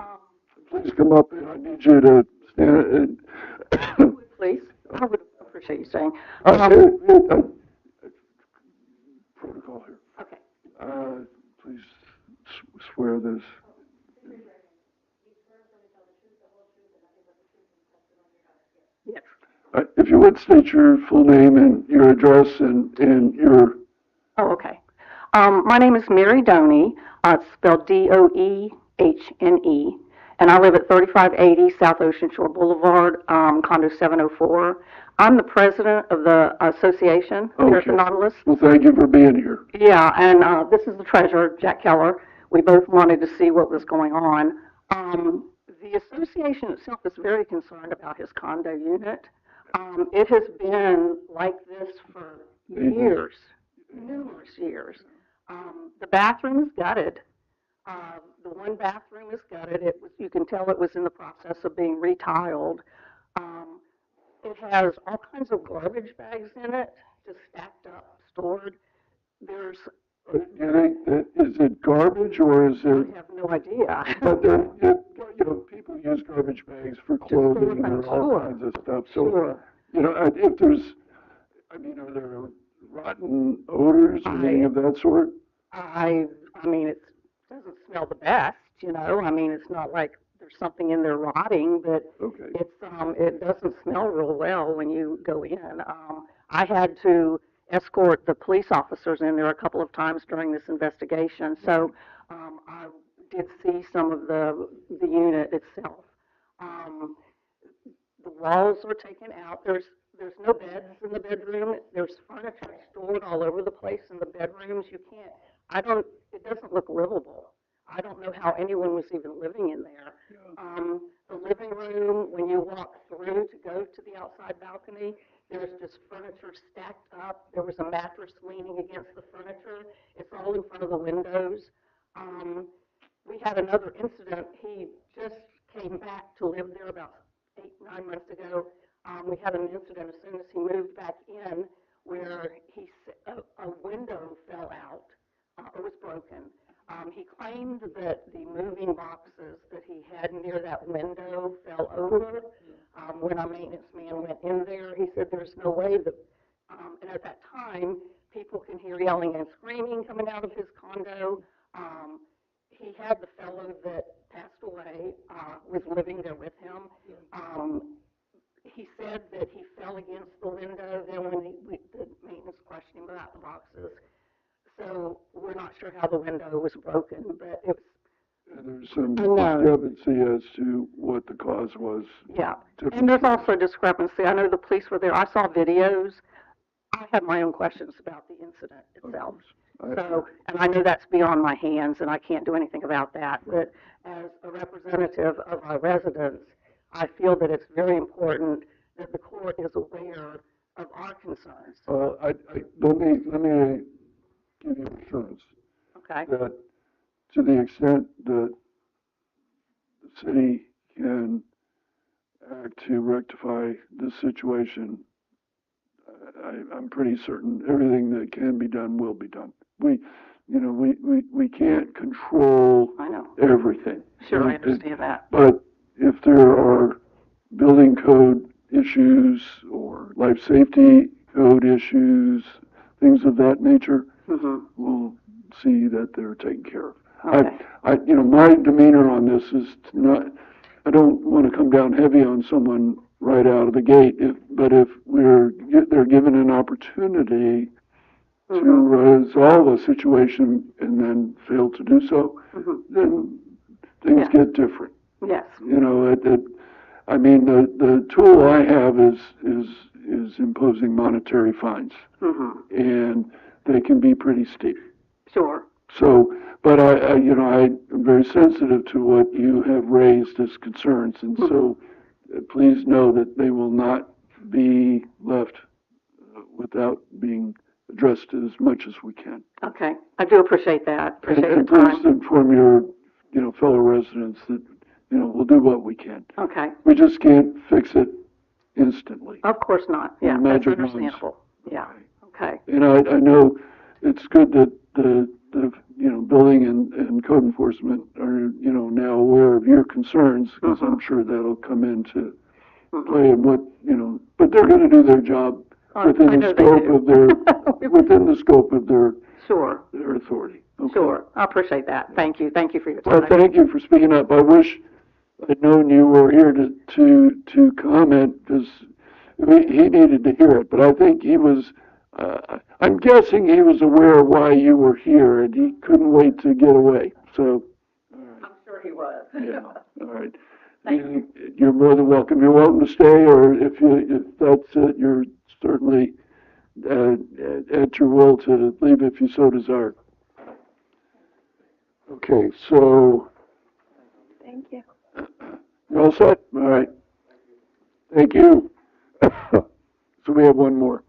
Please come up, and I need you to stand. Please, I would appreciate you saying. Protocol here. Okay. Please swear this. Yes. If you would state your full name and your address and your. Oh, okay. My name is Mary Doney. It's spelled Doehne, and I live at 3580 South Ocean Shore Boulevard, condo 704. I'm the president of the association here at the Okay. Nautilus. Well, thank you for being here. Yeah, and this is the treasurer, Jack Keller. We both wanted to see what was going on. The association itself is very concerned about his condo unit. It has been like this for years, numerous years. The bathroom is gutted. The one bathroom is gutted. You can tell it was in the process of being retiled. It has all kinds of garbage bags in it, just stacked up, stored. There's, Do you think that, is it garbage or is I it? have no idea. But people use garbage bags for clothing and all Sure. kinds of stuff. So, Sure. if there's, are there rotten odors or anything of that sort? I mean, it doesn't smell the best, I mean, it's not like there's something in there rotting, but Okay. it doesn't smell real well when you go in. I had to escort the police officers in there a couple of times during this investigation, so I did see some of the unit itself. The walls were taken out. There's no beds in the bedroom. There's furniture stored all over the place in the bedrooms. It doesn't look livable. I don't know how anyone was even living in there. The living room, when you walk through to go to the outside balcony, there's just furniture stacked up. There was a mattress leaning against the furniture. It's all in front of the windows. We had another incident. He just came back to live there about 8-9 months ago. We had an incident as soon as he moved back in where a window fell out or was broken. He claimed that the moving boxes that he had near that window fell over. When our maintenance man went in there, he said there's no way that, and at that time, people can hear yelling and screaming coming out of his condo. He had the fellow that passed away, was living there with him. He said that he fell against the window. Then when the maintenance questioned him about the boxes, so we're not sure how the window was broken, but it was. And there's some discrepancy as to what the cause was. Yeah, and there's also discrepancy. I know the police were there. I saw videos. I have my own questions about the incident itself. So, and I know that's beyond my hands, and I can't do anything about that. But as a representative of our residents, I feel that it's very important that the court is aware of our concerns. Let me give you assurance. Okay. That to the extent that the city can act to rectify this situation, I'm pretty certain everything that can be done will be done. We can't control everything. Sure, I understand that. But if there are building code issues or life safety code issues, things of that nature, we'll see that they're taken care of. Okay. My demeanor on this is I don't want to come down heavy on someone right out of the gate, but if they're given an opportunity to resolve a situation and then fail to do so, then things get different. Yes. The tool I have is imposing monetary fines, and they can be pretty steep. Sure. So, but I'm very sensitive to what you have raised as concerns, and so please know that they will not be left without being addressed as much as we can. Okay, I do appreciate that, appreciate the And please time. inform your, fellow residents that, we'll do what we can. Okay, We just can't fix it instantly. of course not, yeah, that's Magic wand. understandable, yeah, okay. And I know it's good that the building and code enforcement are, now aware of your concerns, because I'm sure that'll come into play in what, but they're gonna do their job within I the know they scope do. of their, within the scope of their Sure, authority. Okay? sure, I appreciate that, thank you for your Well, time. thank you for speaking up. I wish I'd known you were here to comment, because he needed to hear it, but I think he was, I'm guessing he was aware of why you were here, and he couldn't wait to get away, so, I'm sure he was. yeah, all right. You're more than welcome. You're welcome to stay, or if that's it, you're certainly at your will to leave if you so desire. Okay, so. Thank you. You all set? All right. Thank you. So we have one more.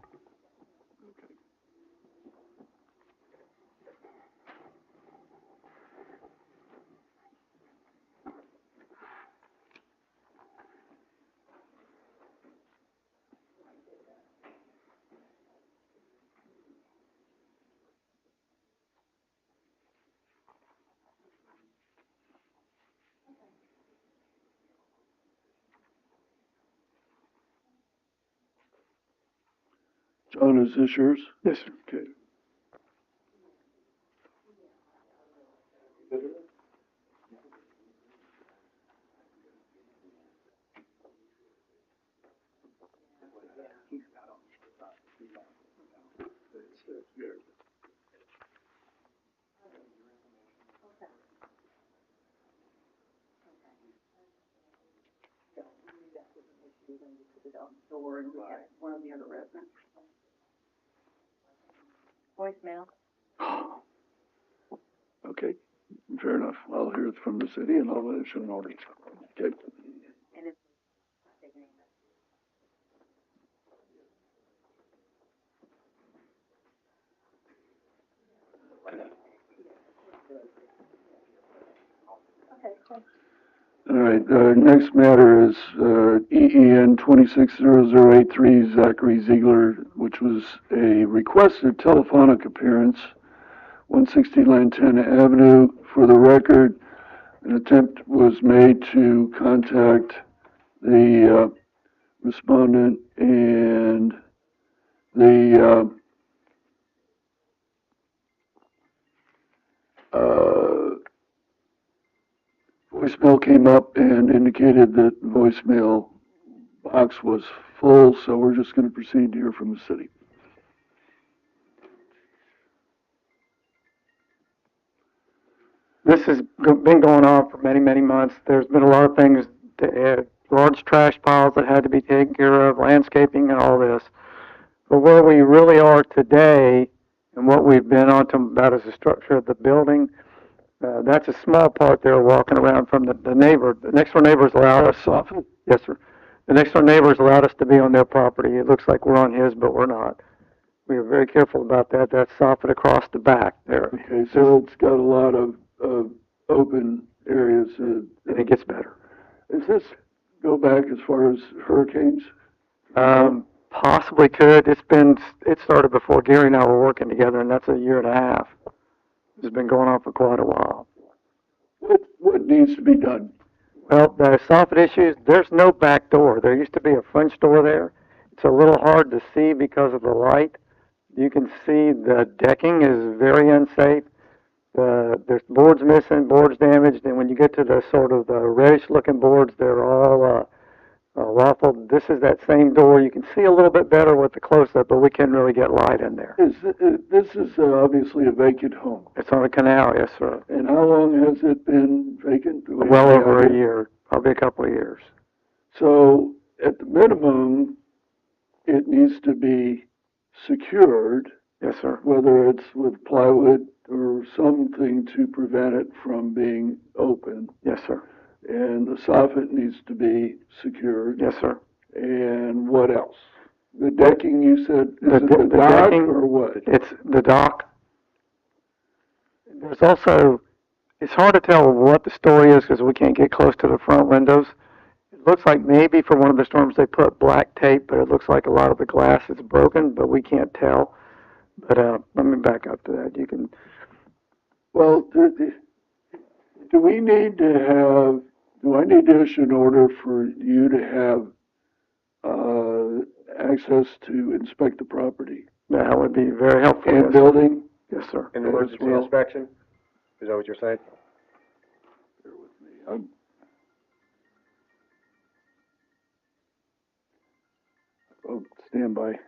John, is this yours? Yes, sir. Okay. Door and we had one of the other residents. Voicemail. Okay, fair enough. I'll hear it from the city and I'll issue an order. Okay. All right, next matter is EEN 260083, Zachary Ziegler, which was a requested telephonic appearance, 160 Lantana Avenue. For the record, an attempt was made to contact the respondent, and the voicemail came up and indicated that the voicemail box was full, so we're just going to proceed to hear from the city. This has been going on for many, many months. There's been a lot of things, large trash piles that had to be taken care of, landscaping and all this. But where we really are today and what we've been on to about is the structure of the building. That's a small part there walking around from the neighbor. The next door neighbors allowed us. Yes, sir. The next door neighbors allowed us to be on their property. It looks like we're on his, but we're not. We were very careful about that. That's soffit across the back there. Okay, so it's got a lot of open areas. And it gets better. Does this go back as far as hurricanes? Possibly could. It started before Gary and I were working together, and that's a year and a half. It's been going on for quite a while. What needs to be done? Well, the soffit issues, there's no back door. There used to be a French door there. It's a little hard to see because of the light. You can see the decking is very unsafe. There's boards missing, boards damaged, and when you get to the sort of the reddish-looking boards, they're all waffled. This is that same door. You can see a little bit better with the close-up, but we can't really get light in there. This is obviously a vacant home. It's on a canal, yes, sir. And how long has it been vacant? Well over a year, probably a couple of years. So, at the minimum, it needs to be secured. Yes, sir. Whether it's with plywood or something to prevent it from being open. Yes, sir. And the soffit needs to be secured. Yes, sir. And what else? The decking, you said, is The it de- the the dock decking, or what? It's the dock. There's also, it's hard to tell what the story is because we can't get close to the front windows. It looks like maybe for one of the storms they put black tape, but it looks like a lot of the glass is broken, but we can't tell. But let me back up to that. You can. Well, do we need to have, do I need to issue an order for you to have access to inspect the property That would be very helpful. and Yes, building? yes, sir. An emergency well. inspection? Is that what you're saying? Bear with me. Oh, stand by.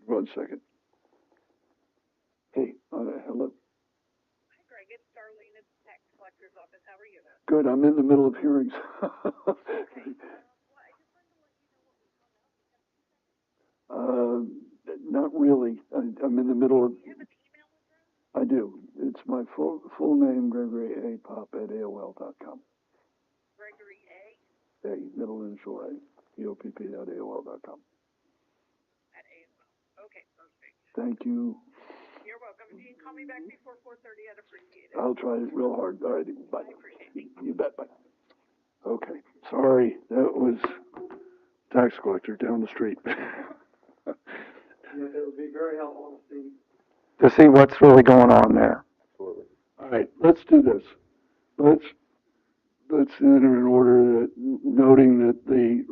1 second. Hey, hello. Hi, Greg. It's Darlene at the tax collector's office. How are you? Good. I'm in the middle of hearings. Not really. I'm in the middle of. Do you have an email address? I do. It's my full name, Gregory A. Pop at AOL.com. Gregory A. A, middle initial A, POPP at AOL.com. At AOL. Okay, perfect. Thank you. You're welcome. If you can call me back before 4:30, I'd appreciate it. I'll try real hard. All right, bye. I appreciate it. You bet, bye. Okay, sorry, that was tax collector down the street. It would be very helpful to see what's really going on there. Absolutely. All right, let's do this. Let's enter an order that, noting that the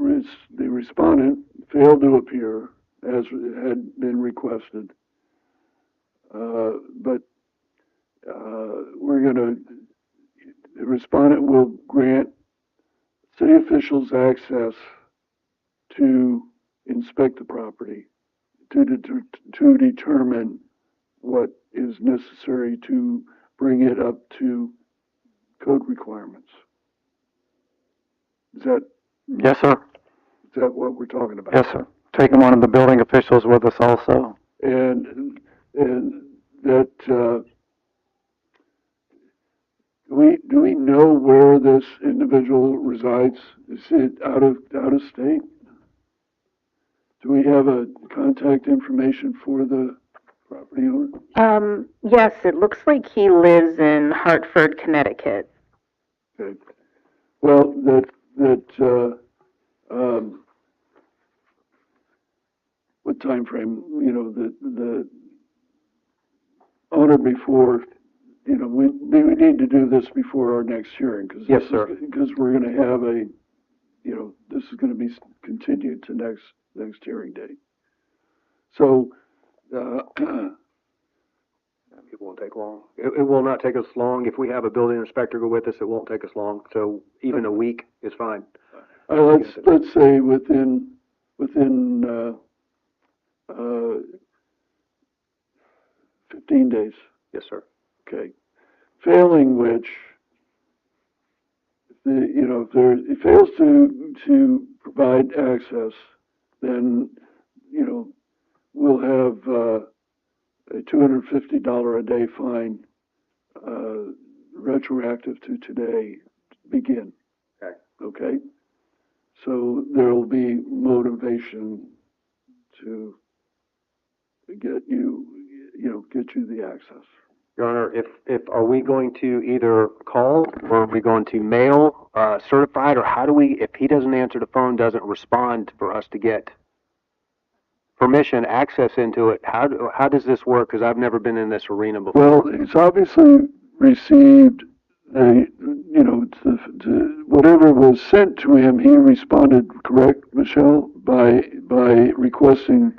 respondent failed to appear as had been requested. But the respondent will grant city officials access to inspect the property, to determine what is necessary to bring it up to code requirements. Is Yes, sir. that what we're talking about? Yes, sir. Taking one of the building officials with us also. And that, do we know where this individual resides? Is it out of state? Do we have a contact information for the property owner? Yes, it looks like he lives in Hartford, Connecticut. Okay. Well, what time frame? You know, the owner before. You know, we need to do this before our next hearing because Yes, sir. Because we're going to have a, you know, this is going to be continued to next hearing date. So. It won't take long. It will not take us long. If we have a building inspector go with us, it won't take us long. So even a week is fine. Let's say within 15 days. Yes, sir. Okay. Failing which, if it fails to provide access, then, you know, we'll have a $250 a day fine, retroactive to today begin. Okay. Okay? So there'll be motivation to get you the access. Your Honor, if are we going to either call or are we going to mail certified, or how do we, if he doesn't answer the phone, doesn't respond for us to get permission, access into it, how does this work? Because I've never been in this arena before. Well, he's obviously received whatever was sent to him, he responded, correct, Michelle, by requesting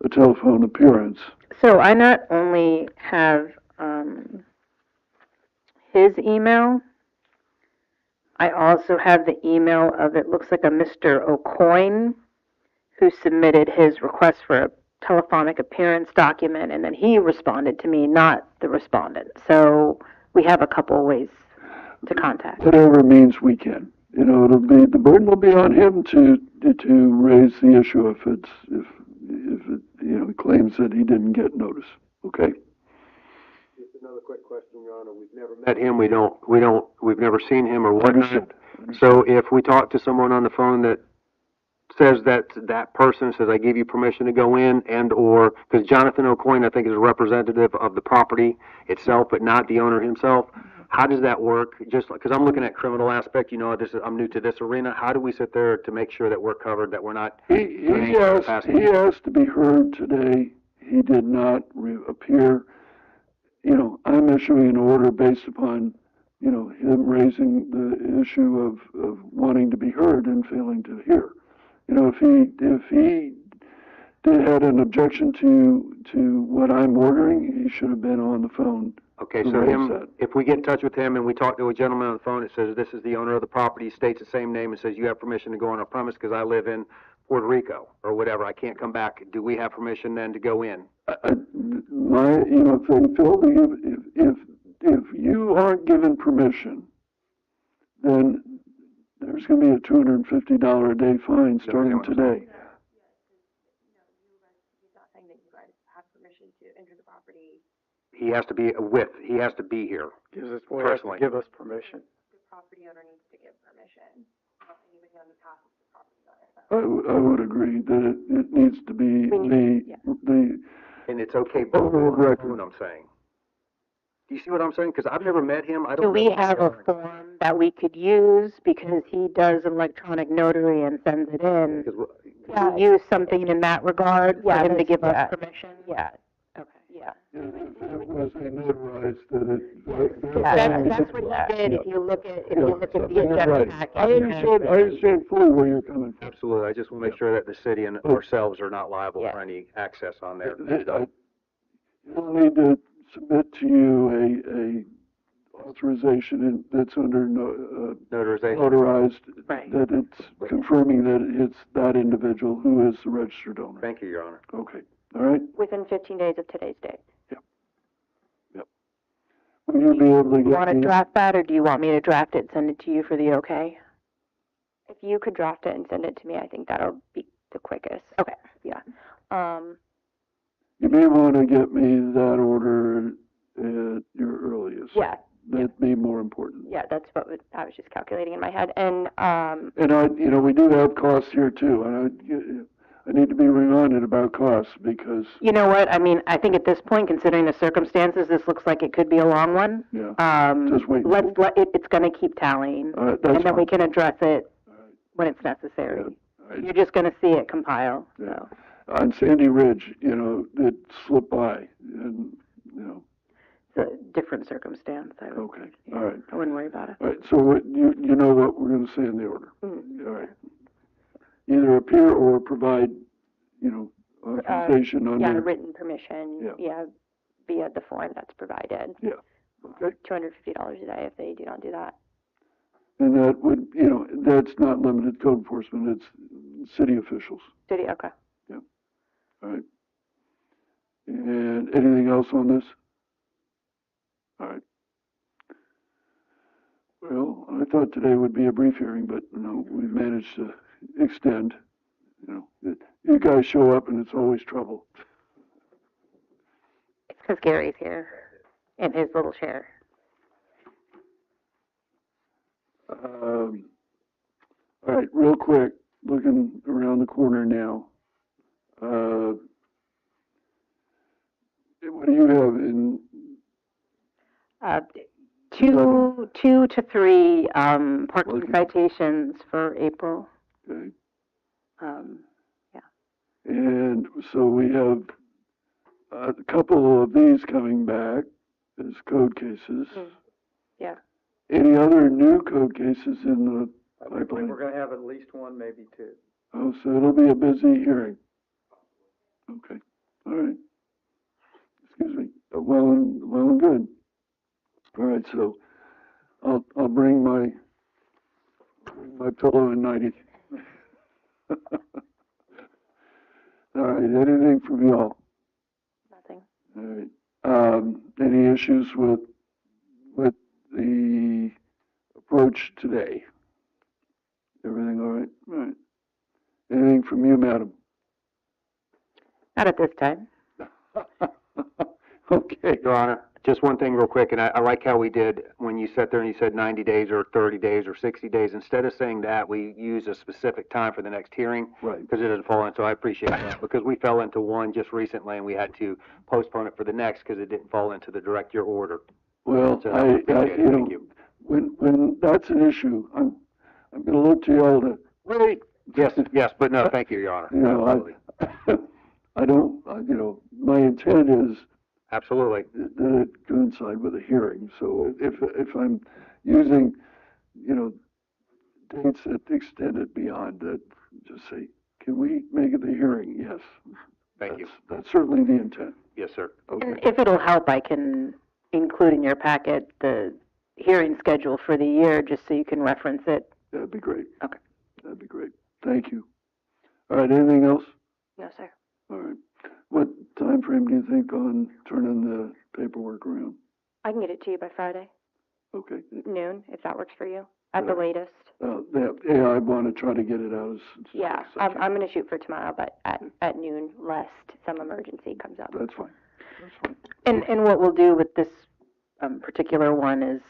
a telephone appearance. So I not only have his email, I also have the email of, it looks like a Mr. O'Coin, who submitted his request for a telephonic appearance document, and then he responded to me, not the respondent. So we have a couple of ways to contact. Whatever means we can. You know, the burden will be on him to raise the issue if it claims that he didn't get notice. Okay. Just another quick question, Your Honor. We've never met him. We've never seen him or whatnot. Understood. So if we talk to someone on the phone that says that that person says, I give you permission to go in, and or, because Jonathan O'Coin, I think, is a representative of the property itself, but not the owner himself. How does that work? Just because I'm looking at criminal aspect, you know, I'm new to this arena. How do we sit there to make sure that we're covered, that we're not? He asked to be heard today. He did not appear. You know, I'm issuing an order based upon, you know, him raising the issue of wanting to be heard and failing to hear. You know, if he had an objection to what I'm ordering, he should have been on the phone. Okay, so if we get in touch with him and we talk to a gentleman on the phone that says this is the owner of the property, states the same name and says you have permission to go on our premise because I live in Puerto Rico or whatever, I can't come back. Do we have permission then to go in? You know, if you aren't given permission, then there's going to be a $250 a day fine starting today. He has to be he has to be here. Personally. Give us permission. The property owner needs to give permission. Anybody on behalf of the property owner. I would agree that it needs to be the And it's okay, overall record. I'm saying. Do you see what I'm saying? Because I've never met him. I don't Do we know. have a form that we could use, because he does electronic notary and sends it in? Can we use something in that regard for him to give us permission? Yeah. Okay. Yeah. It was a notarized that it. That's what he did. If you look at the agenda packet. I understand fully where you're coming from. Absolutely. I just want to make sure that the city and ourselves are not liable for any access on there. You'll need to submit to you a authorization that's under Notarization. notarized, Right. that it's confirming that it's that individual who is the registered owner. Thank you, Your Honor. Okay, all right? Within 15 days of today's date. Will you be able to Do you get want to me? draft that, or do you want me to draft it, send it to you for the okay? If you could draft it and send it to me, I think that'll be the quickest. Okay. Yeah. You may want to get me that order at your earliest. Yeah. That'd be more important. Yeah, that's what I was just calculating in my head. And, And you know, we do have costs here too, and I need to be reminded about costs because. You know what, I mean, I think at this point, considering the circumstances, this looks like it could be a long one. Yeah. Just wait. It's gonna keep tallying, and then we can address it when it's necessary. Yeah. You're just gonna see it compile, Yeah. so. On Sandy Ridge, you know, it slipped by, and, you know. It's a different circumstance, I would. Okay, all right. I wouldn't worry about it. All right, so you know what we're going to say in the order. Mm. All right. Either appear or provide, you know, authorization under. yeah, written permission. Yeah. Via the form that's provided. Yeah, okay. $250 a day if they do not do that. And that would, you know, that's not limited code enforcement, it's city officials. City, okay. All right. And anything else on this? All right. Well, I thought today would be a brief hearing, but no, we've managed to extend. You know, you guys show up and it's always trouble. It's because Gary's here, in his little chair. All right, real quick, looking around the corner now. What do you have in? Two to three, parking citations for April. Okay. Yeah. And so we have a couple of these coming back as code cases. Yeah. Any other new code cases in the pipeline? We're going to have at least one, maybe two. Oh, so it'll be a busy hearing. Okay, all right. Excuse me. Well and good. All right, so I'll bring my pillow and nightie. All right, anything from y'all? Nothing. All right. Any issues with the approach today? Everything all right? All right. Anything from you, madam? Not at this time. Okay. Your Honor, Just one thing real quick, and I like how we did, when you sat there and you said 90 days or 30 days or 60 days, instead of saying that, we use a specific time for the next hearing. Right. Because it doesn't fall in, so I appreciate that, because we fell into one just recently and we had to postpone it for the next because it didn't fall into the direct your order. Well, So, I appreciate it. you know, Thank you. when that's an issue, I'm gonna look to y'all to, wait. Yes, but no, thank you, Your Honor. You know, Absolutely. I don't, you know, my intent is Absolutely. that it coincide with a hearing. So if I'm using, you know, dates that extend it beyond that, just say, can we make it the hearing? Yes. Thank you. That's certainly the intent. Yes, sir. Okay. And if it'll help, I can include in your packet the hearing schedule for the year, just so you can reference it. That'd be great. Okay. That'd be great. Thank you. All right, anything else? No, sir. All right. What time frame do you think on turning the paperwork around? I can get it to you by Friday, Okay. noon, if that works for you, at the Yeah. latest. Yeah, I want to try to get it out as Yeah, as I can. I'm gonna shoot for tomorrow, but at noon, lest some emergency comes up. That's fine. That's fine. And what we'll do with this particular one is,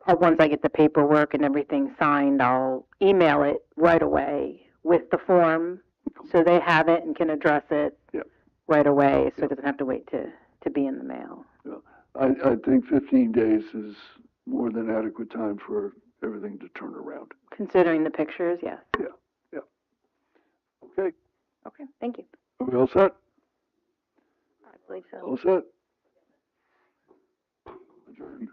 once I get the paperwork and everything signed, I'll email it right away with the form, so they have it and can address it Yeah. right away, so Yeah. it doesn't have to wait to be in the mail. I think 15 days is more than adequate time for everything to turn around. Considering the pictures, yes. Yeah. Okay. Okay, thank you. Are we all set? I believe so. All set? Adjourned.